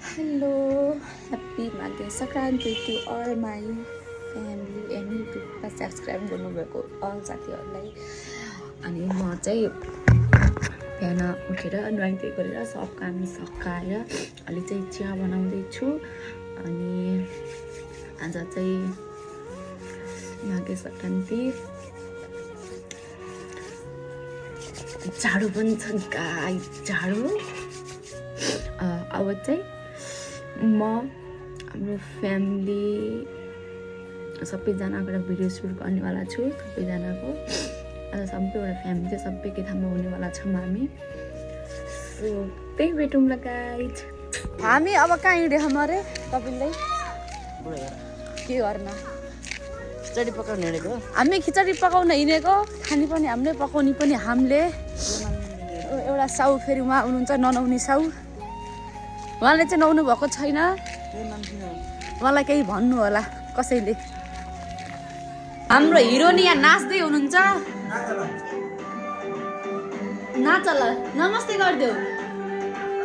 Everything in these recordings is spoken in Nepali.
Hello, happy Maghe Sankranti to all my family and YouTube subscribe गर्नुभएको all साथीहरूलाई। अनि म चाहिँ बिहान उठेर नुहाइ धुवाइ गरेर सब काम सकाएर अलि चाहिँ चिया बनाउँदै छु। अनि आज चाहिँ माघे सङ्क्रान्ति झाडु पनि छ गाई झाडु। अब चाहिँ म हाम्रो फ्यामिली सबैजनाको भिडियो सुट गर्नेवाला छु। सबैजनाको आज सबैवटा फ्यामिली चाहिँ सबैकै ठाउँमा हुनेवाला छौँ हामी। सो त्यही भेटौँला गाइज। हामी अब कहाँ हिँड्यो हमारे तपाईँलाई के गर्न खिचडी पकाउन हिँडेको। हामी खिचडी पकाउन हिँडेको, खाने पनि हामीले पकाउने पनि हामीले। एउटा साउ फेरि उहाँ हुनुहुन्छ ननाउने साउ, उहाँले चाहिँ नुहाउनु भएको छैन। उहाँलाई केही भन्नु होला कसैले। हाम्रो हिरोनी यहाँ नाच्दै हुनुहुन्छ। नाच ल, नमस्ते गरिदेऊ,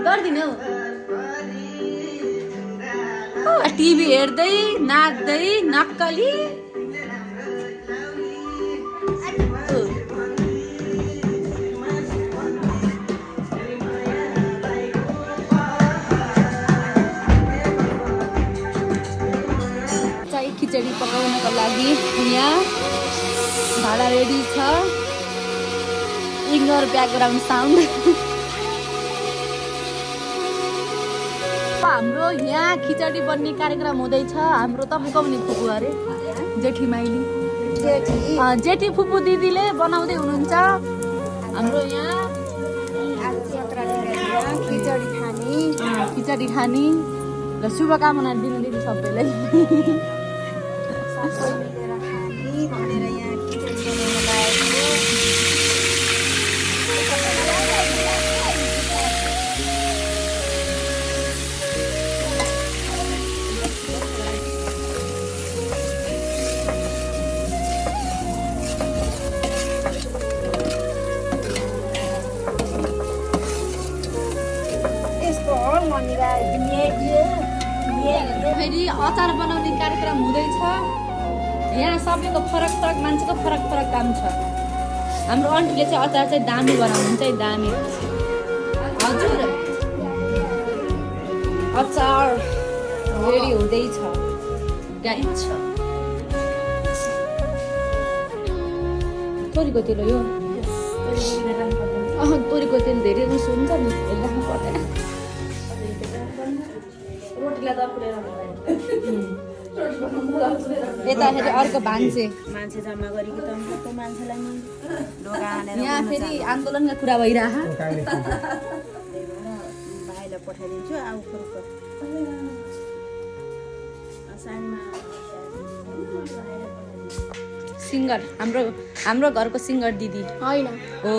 गरिदिनु हौ। टिभी हेर्दै नाच्दै नक्कली। खिचडी पकाउनको लागि यहाँ भाडा रेडी छ। Ignore background sound. हाम्रो यहाँ खिचडी बन्ने कार्यक्रम हुँदैछ। हाम्रो तपाईँको पनि फुपू अरे जेठी माइली जेठी फुपू दिदीले बनाउँदै हुनुहुन्छ। हाम्रो यहाँ खिचडी खाने र शुभकामना दिनु दिनु सबैलाई। फेरि अचार बनाउने कार्यक्रम हुँदैछ। यहाँ सबैको फरक फरक मान्छेको फरक फरक काम छ। हाम्रो आन्टीले चाहिँ अचार चाहिँ दामी बनाउनुहुन्छ है, दामी। हजुर अचार रेडी हुँदैछ गाइस। तोरीको तेल हो यो। तोरीको तेल धेरै उसो हुन्छ नि, राख्नु पर्दैन। यता फेरि अर्को मान्छे जम्मा गरेको त मान्छेलाई यहाँ फेरि आन्दोलनका कुरा भइरह। भाइलाई पठाइदिन्छु। सिङ्गर हाम्रो घरको सिङ्गर दिदी होइन हो।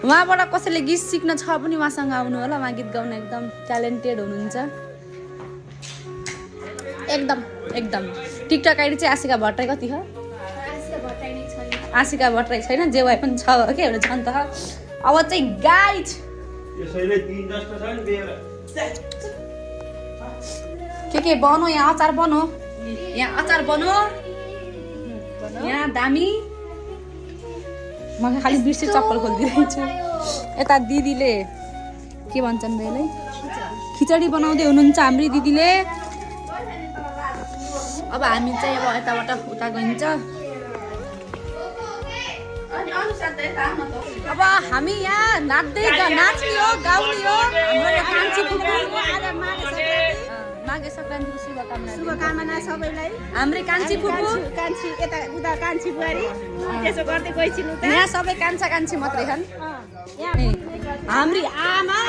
उहाँबाट कसैले गीत सिक्न छ पनि उहाँसँग आउनु होला। उहाँ गीत गाउन एकदम ट्यालेन्टेड हुनुहुन्छ एकदम एकदम। टिकटक आइडी चाहिँ आशिका भट्टराई कति हो? आशिका भट्टराई छैन, जे भए पनि छ के एउटा छन् त। अब चाहिँ गाइज के बनो, यहाँ अचार बनो, यहाँ अचार बनो, यहाँ दामी। म खालि बिर्से चप्पल खोलिदिरहेछु। यता दिदीले के भन्छन् भाइलाई खिचडी बनाउँदै हुनुहुन्छ हाम्री दिदीले। अब हामी चाहिँ अब यताबाट उता गइन्छ। अब हामी यहाँ नाच्दै नाच्ने हो, गाउने हो। हाम्रो यहाँ कान्छी फुपू माघे सङ्क्रान्तिको शुभकामना सबैलाई। हाम्रै कान्छी फुपू कान्छी यता उता कान्छी बुहारी त्यसो गर्दै गइसिनु त। यहाँ सबै कान्छा कान्छी मात्रै छन्। हाम्री आमा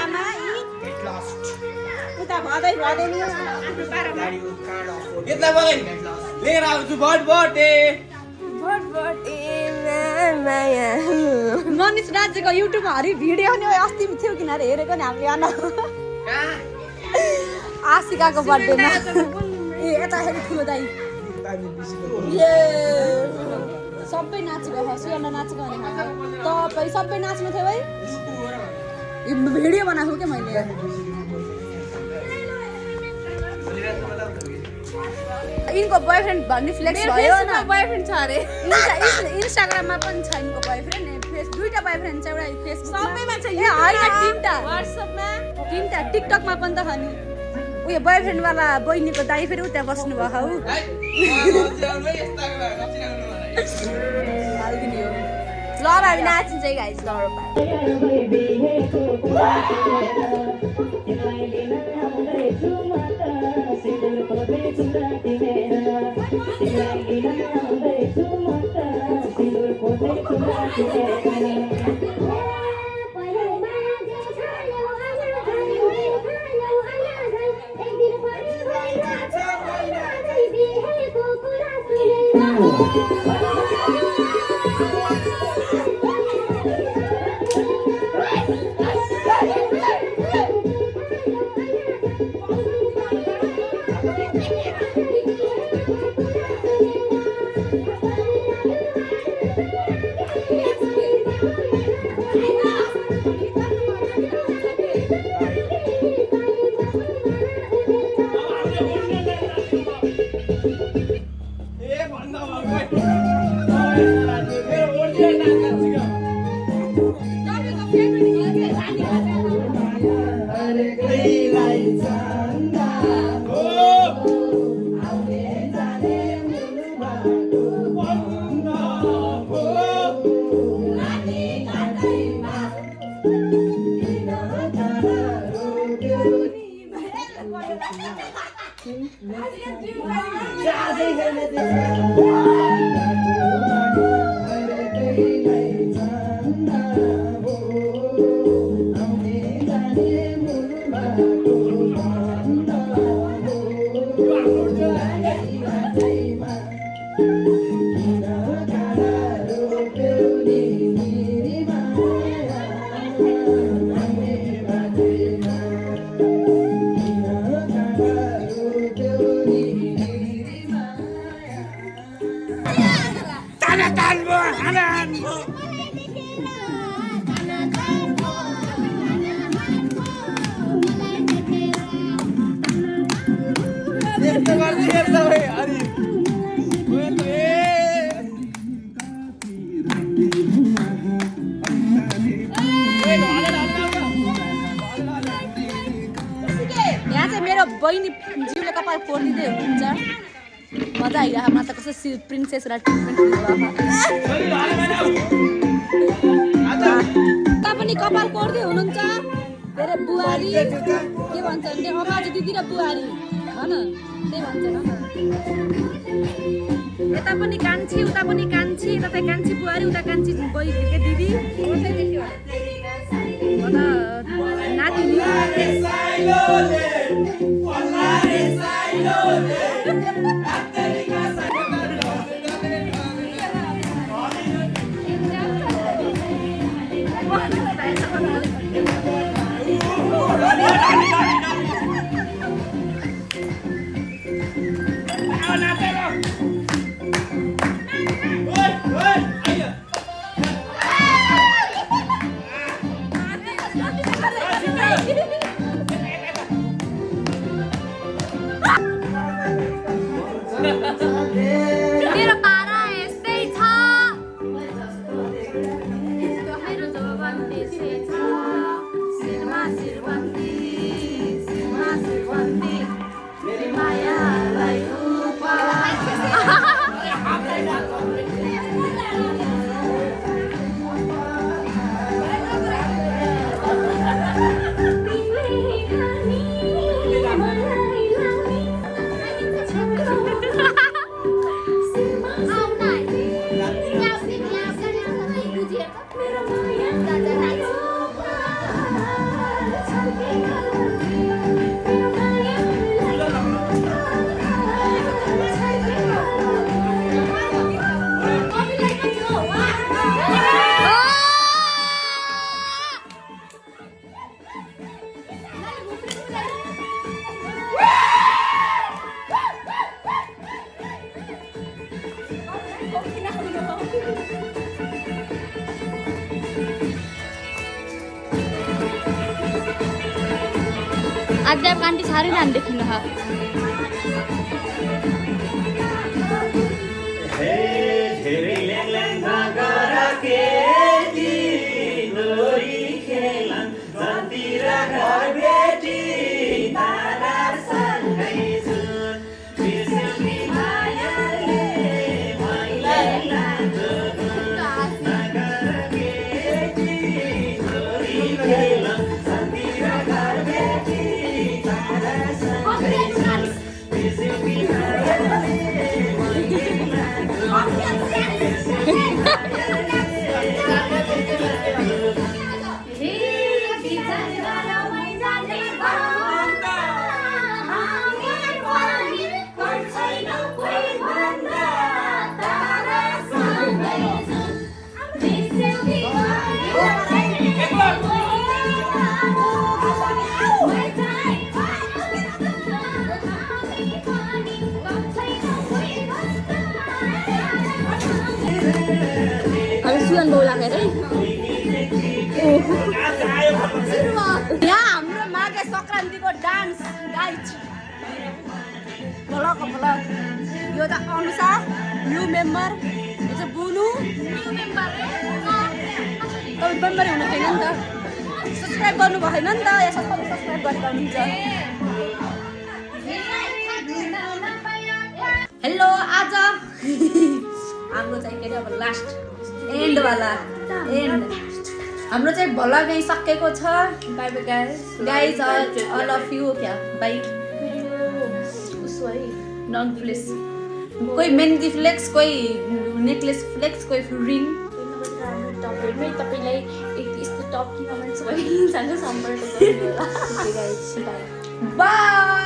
उता भदै भदै नि लिएर आउँछु भोट भोटे। मनिष राज्यको युट्युबमा हरि भिडियो नि अस्ति थियो किन अरे हेरेको नि हामीले। आशिकाको बर्थडेमा यता हेरि ठुलो दाइ सबै नाचेको हो। सुवर्ण नाचेको भने तपाईँ सबै नाच्नु थियो है। भिडियो बनाएको क्या मैले। यिनको बोयफ्रेन्ड भन्ने फ्लेक्स भयो न बोयफ्रेन्ड छ अरे इन्स्टाग्राममा पनि छ यिनको बोयफ्रेन्ड दुईटा बोयफ्रेन्ड छ एउटा फेसबुकमा सबैमा छ ए होइन तीनटा व्हाट्सएपमा तीनटा टिकटकमा पनि त छ नि उयो बोयफ्रेन्ड वाला बहिनीको दाइ फेरि उता बस्नु भएको हौ हालिदिने हो ल हामी नाचिन्छ है गाइस यहाँ चाहिँ मेरो बहिनी जिउले कपाल फोडिदिँदै हुनुहुन्छ मजा आइरहेको मलाई त कस्तो प्रिन्सेस र ट्रिटमेन्ट पनि कपाल कोर्दै हुनुहुन्छ धेरै बुहारी के भन्छ भने अमाजी दिदी र बुहारी होइन त्यही भन्छ यता पनि कान्छी उता पनि कान्छी यता चाहिँ कान्छी बुहारी उता कान्छी बहिनी के दिदी नातिनी मेरो पारा यस्तै छ मेरो जवान त्यसै छ शिरमा शिरबन्दी शिरमा शिरबन्दी मेरो मायालाई आज आप आंटी सारी नान देखी ना सियन बाउ लागेर यहाँ हाम्रो माघे सङ्क्रान्तिको डान्स गाइज भलक यो त अनुसा न्यू मेम्बर यो चाहिँ बुनु तपाईँ मेम्बर हुनु छैन नि त सब्सक्राइब गर्नु भएन नि त यहाँ सबैले सब्सक्राइब गरेर हुनुहुन्छ हेलो आज हाम्रो चाहिँ के अरे अब लास्ट एन्डवाला एन्ड हाम्रो चाहिँ भलग नै सकेको छ bye bye guys all of you क्या बाई उसो है नन फ्लेस कोही मेहन्दी फ्लेक्स कोही नेकलेस फ्लेक्स कोही रिङ टपहरूमै तपाईँलाई यस्तो टप कि कमेन्ट्स भइन्छ सम्पर्क गर्नु होला बाई